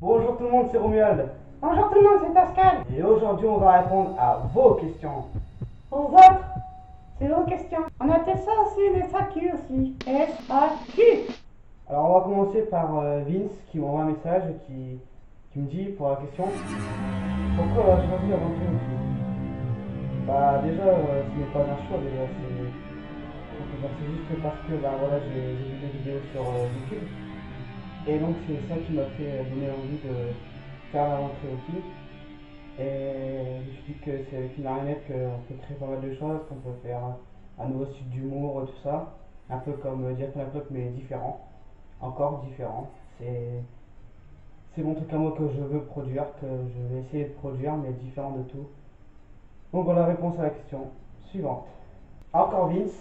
Bonjour tout le monde, c'est Romuald. Bonjour tout le monde, c'est Pascal. Et aujourd'hui, on va répondre à vos questions. Aux autres, c'est vos questions. On appelle ça aussi les SAQ aussi. S-A-Q. Alors, on va commencer par Vince qui m'envoie un message qui me dit pour la question pourquoi avoir choisi l'aventure YouTube. Bah, déjà, ce n'est pas un choix, déjà, c'est juste parce que voilà, j'ai vu des vidéos sur YouTube. Et donc, c'est ça qui m'a fait donner envie de faire l'aventure aussi. Et je me suis dit que c'est avec une marionnette qu'on peut créer pas mal de choses, qu'on peut faire un nouveau style d'humour, tout ça. Un peu comme Jeff Panaclock, mais différent. Encore différent. C'est mon truc à moi que je veux produire, que je vais essayer de produire, mais différent de tout. Donc voilà la réponse à la question suivante. Encore Vince,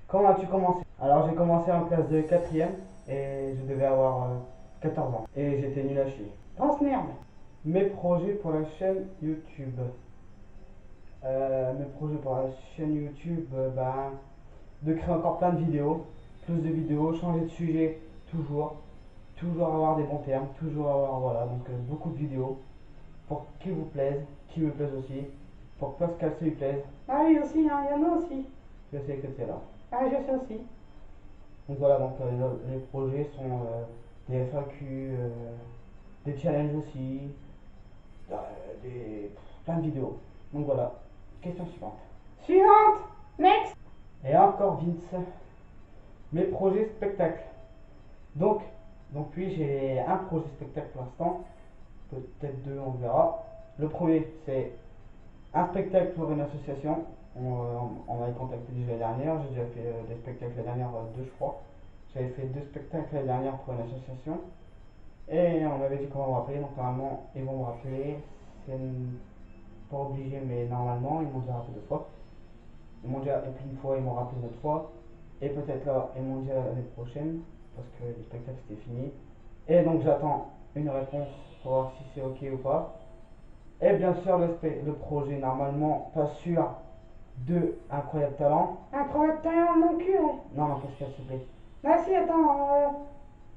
comment as-tu commencé? Alors j'ai commencé en classe de 4ème et je devais avoir 14 ans. Et j'étais nul à chier. Grosse merde. Mes projets pour la chaîne YouTube. Mes projets pour la chaîne YouTube, de créer encore plein de vidéos, plus de vidéos, changer de sujet toujours avoir des bons termes, toujours avoir voilà, donc beaucoup de vidéos pour qu'ils vous plaisent, qui me plaisent aussi, pour que Pascal se lui plaise. Ah oui aussi, hein, il y en a aussi. Je sais que c'est là. Ah je sais aussi. Donc voilà, donc les projets sont des FAQ, des challenges aussi, plein de vidéos. Donc voilà, question suivante. Suivante. Next. Et encore Vince, mes projets spectacles. Donc oui, j'ai un projet spectacle pour l'instant, peut-être deux, on verra. Le premier, c'est un spectacle pour une association. On m'avait contacté déjà l'année dernière, j'ai déjà fait des spectacles l'année dernière, deux je crois. J'avais fait deux spectacles l'année dernière pour une association. Et on m'avait dit qu'on va me rappeler, donc normalement ils vont me rappeler. C'est pas obligé, mais normalement ils m'ont déjà rappelé deux fois. Ils m'ont déjà, et puis une fois ils m'ont rappelé une autre fois. Et peut-être là, ils m'ont dit l'année prochaine, parce que le spectacle c'était fini. Et donc j'attends une réponse pour voir si c'est ok ou pas. Et bien sûr le projet normalement pas sûr de Incroyable Talent. Incroyable talent, mon cul, ouais. Non, Pascal, s'il te plaît. Ah si, attends,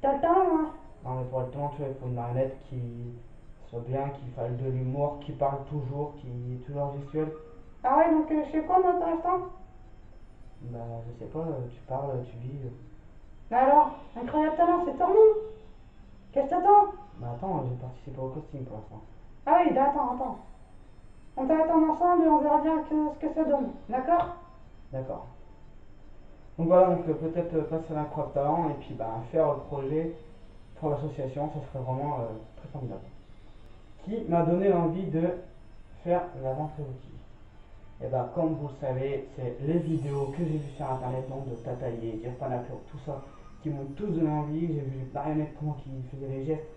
t'as le talent, hein. Non, mais pour le talent, tu vois, il faut une marionnette qui soit bien, qui fasse de l'humour, qui parle toujours, qui est toujours gestuelle. Ah ouais, donc je sais quoi moi pour l'instant? Bah, je sais pas, tu parles, tu vis. Mais alors, incroyable talent, c'est pour nous. Qu'est-ce que t'attends? Bah, attends, j'ai participé au casting pour l'instant. Ah oui, attends. On t'attend ensemble et on verra bien ce que ça donne, d'accord? D'accord. Donc voilà, donc peut-être passer à l'Incroyable Talent et puis faire le projet pour l'association, ça serait vraiment très formidable. Qui m'a donné l'envie de faire la vente préventive? Et comme vous le savez, c'est les vidéos que j'ai vues sur internet, donc de Tataillé, Jeff Panaclock, tout ça, qui m'ont tous donné envie. J'ai vu les marionnettes, comment qui faisaient les gestes,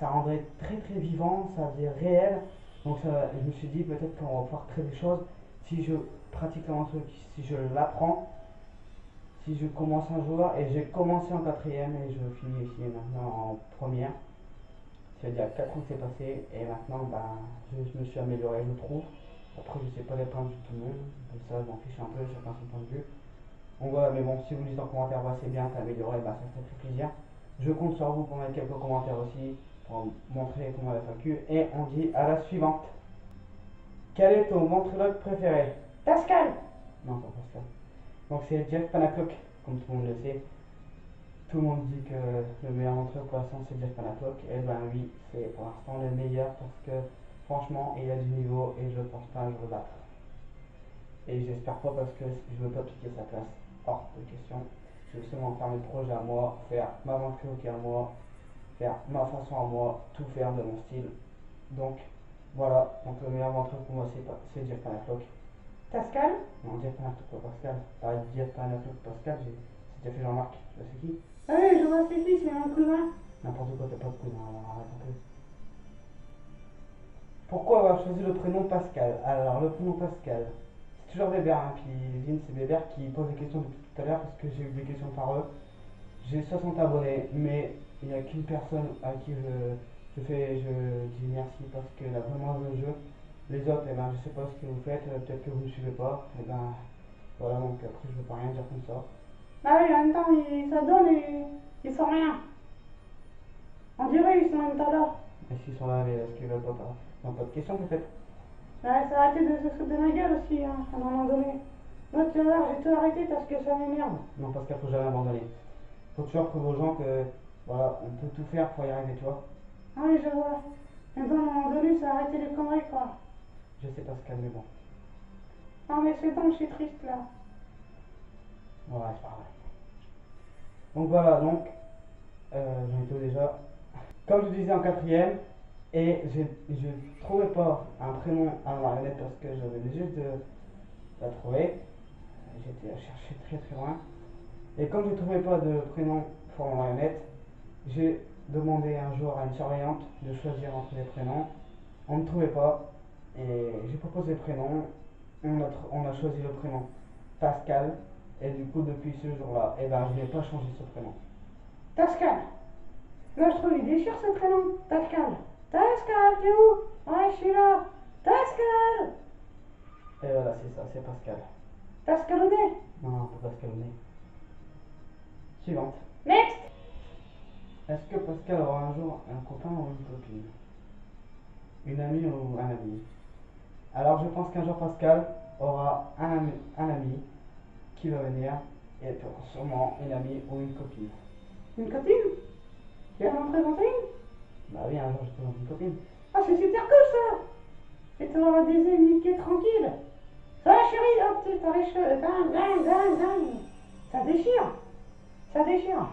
ça rendrait très très vivant, ça faisait réel. Donc je me suis dit peut-être qu'on va pouvoir créer des choses si je pratique un truc, si je l'apprends, si je commence un jour, et j'ai commencé en 4ème et je finis ici maintenant en première. C'est-à-dire 4 ans que c'est passé et maintenant je me suis amélioré, je trouve. Après, je sais pas les points de vue de tout le monde, comme ça, je m'en fiche un peu, chacun son point de vue. Donc voilà, mais bon, si vous me dites en commentaire, c'est bien, t'as amélioré, ça fait très plaisir. Je compte sur vous pour mettre quelques commentaires aussi, pour montrer comment la FAQ. Et on dit à la suivante. Quel est ton ventriloque préféré? Pascal. Non, pas Pascal. Donc c'est Jeff Panaclock, comme tout le monde le sait. Tout le monde dit que le meilleur ventriloque pour l'instant c'est Jeff Panaclock. Et oui, c'est pour l'instant le meilleur parce que franchement, il a du niveau et je pense pas que je le battre. Et j'espère pas parce que je veux pas piquer sa place. Hors de question. Je veux seulement faire mes projets à moi, faire ma ventriloquie à moi, faire ma façon à moi, tout faire de mon style. Donc voilà, donc le meilleur ventriloque pour moi c'est Jeff Panaclock. Pascal. Non, Jeff Panaclock pas Pascal. Pas Jeff Panaclock Pascal, c'est déjà fait Jean-Marc. Tu vois c'est qui? Ah oui, je vois c'est qui, c'est mon cousin. N'importe quoi, t'as pas de cousin, alors arrête un peu. Pourquoi avoir choisi le prénom Pascal? Alors, le prénom Pascal, c'est toujours Bébert, hein, puis Vince c'est Bébert qui pose des questions depuis tout à l'heure parce que j'ai eu des questions par eux. J'ai 60 abonnés, mais il n'y a qu'une personne à qui je dis merci parce qu'elle a vraiment joué le jeu. Les autres, je sais pas ce que vous faites, peut-être que vous ne me suivez pas, voilà, donc après je ne veux pas rien dire comme ça. Ah oui, en même temps, ça donne et ils sont rien. On dirait ils sont même pas là. Est-ce qu'ils sont là, mais est-ce qu'ils veulent pas parler? Non, pas de questions peut-être? Ouais, ça arrêter de se foutre de ma gueule aussi, hein, à un moment donné. Moi, tu vas voir, j'ai tout arrêté parce que ça m'énerve. Non, Pascal, faut jamais abandonner. Faut toujours prouver aux gens que, voilà, on peut tout faire pour y arriver, tu vois. Ah oui, je vois. Mais bon, à un moment donné, ça a arrêté les conneries, quoi. Je sais, Pascal, mais bon. Non, mais c'est bon, je suis triste, là. Ouais, c'est pas grave. Donc voilà, donc, j'en étais où déjà? Comme je disais en quatrième, et je trouvais pas un prénom à la marionnette parce que je venais juste de la trouver. J'étais à chercher très très loin. Et comme je ne trouvais pas de prénom pour la marionnette, j'ai demandé un jour à une surveillante de choisir entre les prénoms. On ne trouvait pas. Et j'ai proposé le prénom. On a choisi le prénom Pascal. Et du coup, depuis ce jour-là, eh ben, je n'ai pas changé ce prénom. Pascal. Là, je trouve, il déchire ce prénom. Pascal. Pascal, t'es où? Ouais, je suis là. Pascal. Et voilà, c'est ça, c'est Pascal. Pascalonnet. Non, pas Pascalonnet. Suivante. Next. Est-ce que Pascal aura un jour un copain ou une copine? Une amie ou un ami? Alors je pense qu'un jour Pascal aura un ami qui va venir et sûrement une amie ou une copine. Une copine? Tu vas m'en présenter une? Bah oui, un jour je te présente une copine. Ah, c'est super cool, ça. Et tu auras des amitiés tranquilles. Ça va, chérie? Hop, tu t'as les cheveux. Ding, ding, ding, ding. Ça déchire. Ça déchire.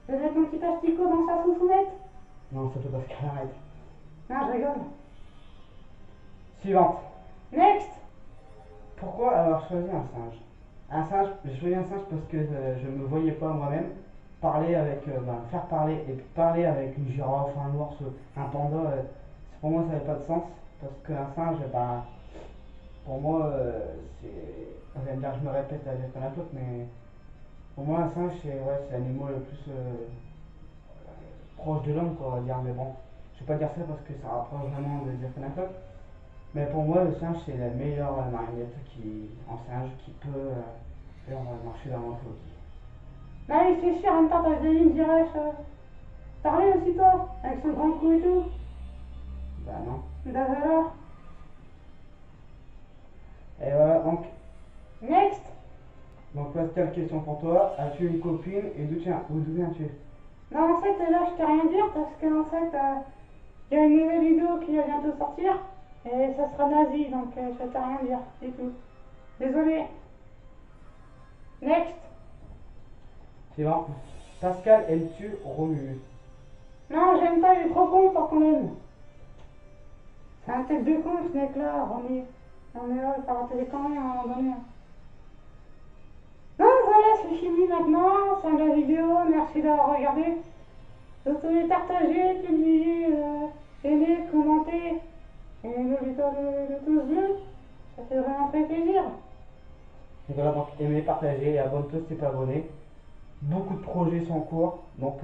Je vais mettre mon petit asticot dans sa soufounette. Non, s'il te plaît Pascal, arrête. Non, je rigole. Suivante. Next. Pourquoi avoir choisi un singe? Un singe, j'ai choisi un singe parce que je ne me voyais pas moi-même parler avec, faire parler et parler avec une girafe, un ours, un panda. Pour moi ça n'avait pas de sens parce qu'un singe, pour moi, vous allez me dire que je me répète à dire qu'on a d'autres, mais pour moi un singe c'est l'animal le plus proche de l'homme, quoi, on va dire. Mais bon, je vais pas dire ça parce que ça rapproche vraiment de dire qu'on a d'autres. Mais pour moi, le singe, c'est la meilleure marionnette en singe qui peut faire marcher dans l'entreprise. Bah oui, c'est sûr, en même temps, t'as des lignes girafe. Parler aussi, toi, avec son grand cou et tout. Bah non. Bah alors. Et voilà, donc, Next. Pascal, question pour toi. As-tu une copine et d'où viens-tu? Non, en fait, là, je t'ai rien dire parce qu'en fait, il y a une nouvelle vidéo qui va bientôt sortir. Et ça sera nazi, donc je t'ai rien dire du tout. Désolé. Next. Suivant. Pascal, aimes-tu Romulus? Non, j'aime pas, il est trop con pour qu'on aime. C'est un tête de con, ce mec-là, Romy. Non mais ouais, il faut arrêter les conneries à un moment donné. Non, voilà, c'est fini maintenant. C'est la vidéo. Merci d'avoir regardé. Vous pouvez partager, publier, aimer, commenter. Et n'oubliez pas le pouce bleu. Ça fait vraiment très plaisir. Et voilà, donc, aimez, partagez et abonne-toi si t'es pas abonné. Beaucoup de projets sont en cours, donc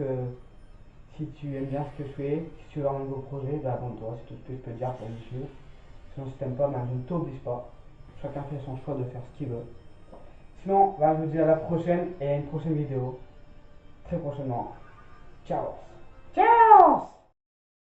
si tu aimes bien ce que je fais, si tu veux avoir un nouveau projet, bah abonne-toi, c'est tout ce que je peux te dire pour me suivre. Sinon, si t'aimes pas, bah, je ne t'oblige pas. Chacun fait son choix de faire ce qu'il veut. Sinon, bah, je vous dis à la prochaine et à une prochaine vidéo. Très prochainement. Ciao! Ciao!